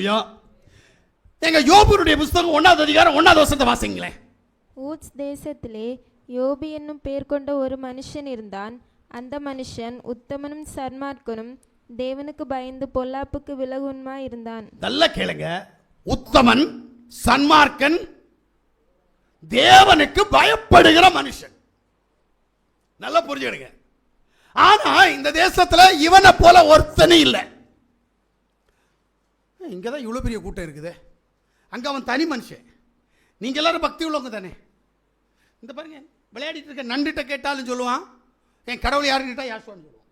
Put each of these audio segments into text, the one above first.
அல்லேலூயா. எங்க யோபுடைய புத்தகம் 1வது அதிகாரம் 1வது வசனத்தை வாசிங்களேன். ஊத்ஸ் தேசத்திலே யோபு என்னும் பேர் கொண்ட ஒரு மனுஷன் இருந்தான். அந்த மனுஷன் உத்தமனும் சன்மார்க்கனும் தேவனுக்கு பயந்து பொல்லாப்புக்கு விலகுமா இருந்தான். நல்ல கேளுங்க. உத்தமன், சன்மார்க்கன், தேவனுக்கு பயப்படுகிற மனுஷன். நல்லா புரிஞ்சுடுங்க. ஆனா இந்த தேசத்துல இவனை போல ஒருத்தனும் இல்லை. இங்கதான் இவ்வளவு பெரிய கூட்டம் இருக்குது. அங்க அவன் தனி மனுஷன். நீங்க எல்லாரும் பக்தி உள்ளவங்க தானே. இந்த பாருங்க, விளையாடிட்டு இருக்க நண்டுகிட்ட கேட்டாலும் சொல்லுவான் என் கடவுள் யாருக்கிட்ட யாசுவான்னு சொல்லுவான்.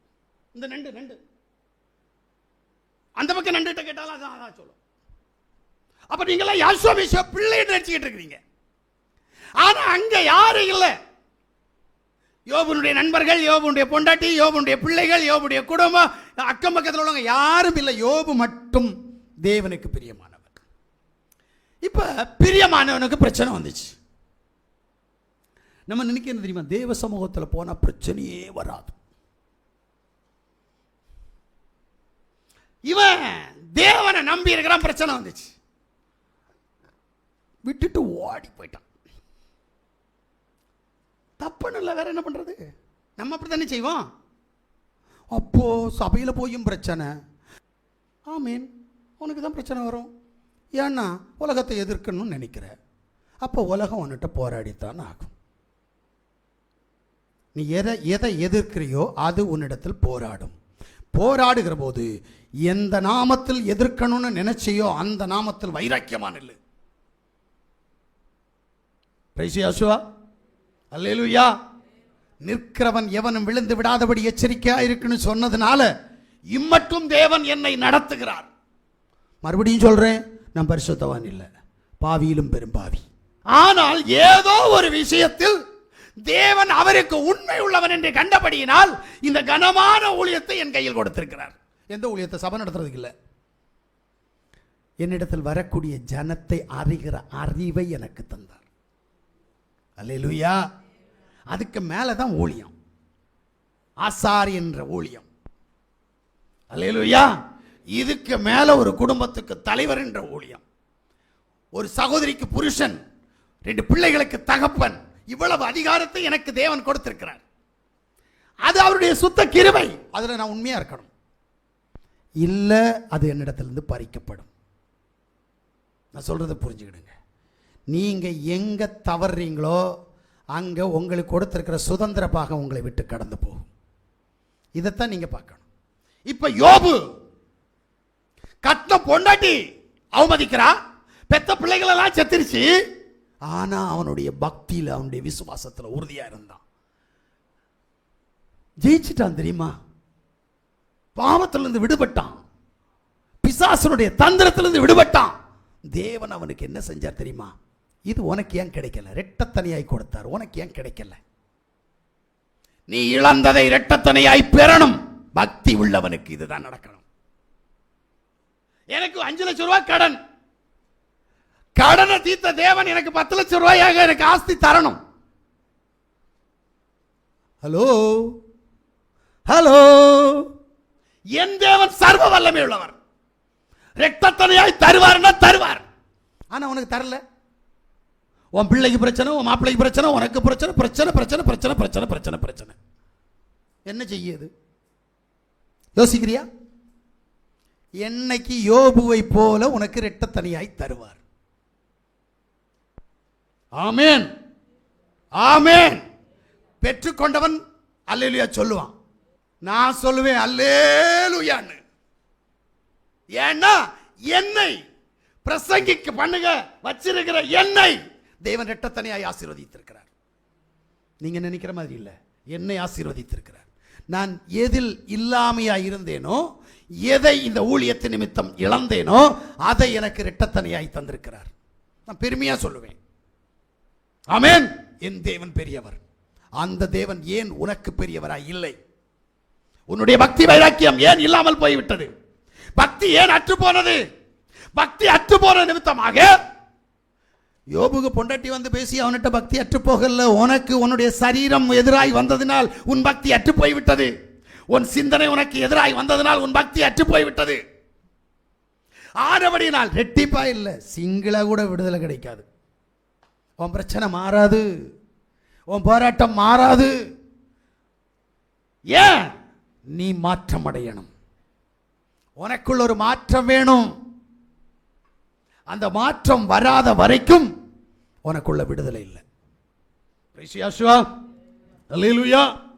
இந்த நண்டு அந்த பக்கம் நண்டுகிட்ட கேட்டாலும் அதான் சொல்லுவோம். அப்ப நீங்க எல்லாம் யாசுவா மேசுவா பிள்ளைன்னு நினைச்சுக்கிட்டு இருக்கிறீங்க. ஆனா அங்க யாரும் இல்லை. யோபுனுடைய நண்பர்கள், யோபுனுடைய பொண்டாட்டி, யோபுனுடைய பிள்ளைகள், யோபுடைய குடும்பம், அக்கம் பக்கத்தில் உள்ளவங்க யாரும் இல்லை. யோபு மட்டும் தேவனுக்கு பிரியமானவர். இப்ப பிரியமானவனுக்கு பிரச்சனை வந்துச்சு. நம்ம நினைக்க என்ன தெரியுமா, தேவ சமூகத்தில் போனா பிரச்சனையே வராது. இவன் தேவனை நம்பி இருக்கிறான், பிரச்சனை வந்துச்சு, விட்டுட்டு ஓடி போயிட்டான். தப்புன்னு இல்லை, வேற என்ன பண்றது? நம்ம அப்படி தானே செய்வோம். அப்போ சபையில் போயும் பிரச்சனை. ஆமீன், உனக்கு தான் பிரச்சனை வரும். ஏன்னா உலகத்தை எதிர்க்கணும்னு நினைக்கிற. அப்போ உலகம் உன்னிட்ட போராடித்தான் ஆகும். நீ எதை எதிர்க்கிறியோ அது உன்னிடத்தில் போராடும். போராடுகிற போது எந்த நாமத்தில் எதிர்க்கணும்னு நினைச்சியோ அந்த நாமத்தில் வைராக்கியமான இல்லை. அல்லேலூயா. நிற்கிறவன் எவனும் விழுந்து விடாதபடி எச்சரிக்கையா இருக்குன்னு சொன்னதுனால இம்மட்டும் தேவன் என்னை நடத்துகிறார். மறுபடியும் சொல்றேன், நான் பரிசுத்தவான் இல்லை, பாவியிலும் பெரும்பாவி. ஆனால் ஏதோ ஒரு விஷயத்தில் தேவன் அவருக்கு உண்மை உள்ளவன் என்று கண்டபடியினால் இந்த கனமான ஊழியத்தை என் கையில் கொடுத்திருக்கிறார். எந்த ஊழியத்தை? சபை நடத்துறதுக்கு இல்லை. என்னிடத்தில் வரக்கூடிய ஜனத்தை அறிகிற அறிவை எனக்கு தந்தார். அல்லேலூயா. அதுக்கு மேலதான் ஊழியம், ஆசாரி என்ற ஊழியம். அல்லேலூயா. இதுக்கு மேல ஒரு குடும்பத்துக்கு தலைவர் என்ற ஊழியம், ஒரு சகோதரிக்கு புருஷன், 2 பிள்ளைகளுக்கு தகப்பன், இவ்வளவு அதிகாரத்தை எனக்கு தேவன் கொடுத்திருக்கிறார். அது அவருடைய சுத்த கிருபை. அதுல நான் உண்மையா இருக்கணும். இல்ல அது என்னிடத்திலிருந்து பறிக்கப்படும். நான் சொல்றதை புரிஞ்சுக்கிடுங்க. நீங்க எங்க தவறீங்களோ அங்க உங்களுக்கு கொடுத்திருக்கிற சுதந்திர பாகம் உங்களை விட்டு கடந்து போகும். இதைத்தான் நீங்க பார்க்கணும். இப்ப யோபு கட்ட பொண்டாட்டி அவமதிக்கிறா, பெத்த பிள்ளைகள் எல்லாம் செத்துருச்சு. ஆனா அவனுடைய பக்தியில, அவனுடைய விசுவாசத்துல உறுதியா இருந்தான். ஜெயிச்சிட்டான் தெரியுமா? பாவத்திலிருந்து விடுபட்டான், பிசாசனுடைய தந்திரத்திலிருந்து விடுபட்டான். தேவன் அவனுக்கு என்ன செஞ்சார் தெரியுமா? இது உனக்கு ஏன் கிடைக்கல? இரட்டத்தனையாய் கொடுத்தார். உனக்கு ஏன் கிடைக்கல? நீ இழந்ததை இரட்டத்தனையாய் பெறணும். பக்தி உள்ளவனுக்கு இதுதான் நடக்கணும். எனக்கு 5 லட்சம் ரூபாய் கடன், கடனை தீர்த்த தேவன் எனக்கு 10 லட்சம் ரூபாயாக எனக்கு ஆஸ்தி தரணும். Hello hello. என் தேவன் சர்வ வல்லமை உள்ளவர். இரட்டத்தனையாய் தருவார்னா தருவார். ஆனா உனக்கு தரல. உன் பிள்ளைக்கு பிரச்சனை, உன் மாப்பிள்ளைக்கு பிரச்சனை, உனக்கு பிரச்சனை, பிரச்சனை பிரச்சனை பிரச்சனை பிரச்சனை பிரச்சனை பிரச்சனை. என்ன செய்யுது? யோசிக்கிறியா? என்னைக்கு யோபுவை போல உனக்கு இரட்டத்தனையாய் தருவார். ஆமென் ஆமென். பெற்றுக்கொண்டவன் அல்லேலூயா சொல்லுவான். நான் சொல்லுவேன் அல்லேலூயான்னு. ஏன்னா என்னை பிரசங்கிக்க பண்ணுங்க வச்சிருக்கிற என்னை தேவன் இரட்டத்தனையாய் ஆசீர்வதித்திருக்கிறார். நீங்க நினைக்கிற மாதிரி இல்ல, என்னை ஆசீர்வதித்திருக்கிறார். நான் எதில் இல்லாமையாய் இருந்தேனோ, எதை இந்த ஊழியத்தின் நிமித்தம் இழந்தேனோ அதை எனக்கு இரட்டத்தனையாய் தந்திருக்கிறார். நான் பெருமையா சொல்லுவேன். ஆமென். என் தேவன் பெரியவர். அந்த தேவன் ஏன் உனக்கு பெரியவராய் இல்லை? உன்னுடைய பக்தி வைராக்கியம் ஏன் இல்லாமல் போய்விட்டது? பக்தி ஏன் அற்று போனது? பக்தி அற்று போன நிமித்தமாக யோபுக்கு பொண்டாட்டி வந்து பேசி அவன்கிட்ட பக்தி அற்று போகல. உனக்கு உன்னுடைய சரீரம் எதிராய் வந்ததினால் உன் பக்தி அற்று போய்விட்டது. உன் சிந்தனை உனக்கு எதிராய் வந்ததினால் உன் பக்தி அற்று போய்விட்டது. ஆனபடியினால் ரெட்டிப்பா இல்லை, சிங்கிளா கூட விடுதலை கிடைக்காது. உன் பிரச்சனை மாறாது, உன் போராட்டம் மாறாது. ஏன்? நீ மாற்றம் அடையணும். உனக்குள்ள ஒரு மாற்றம் வேணும். அந்த மாற்றம் வராத வரைக்கும் உனக்குள்ள விடுதலை இல்லை. அல்லேலூயா.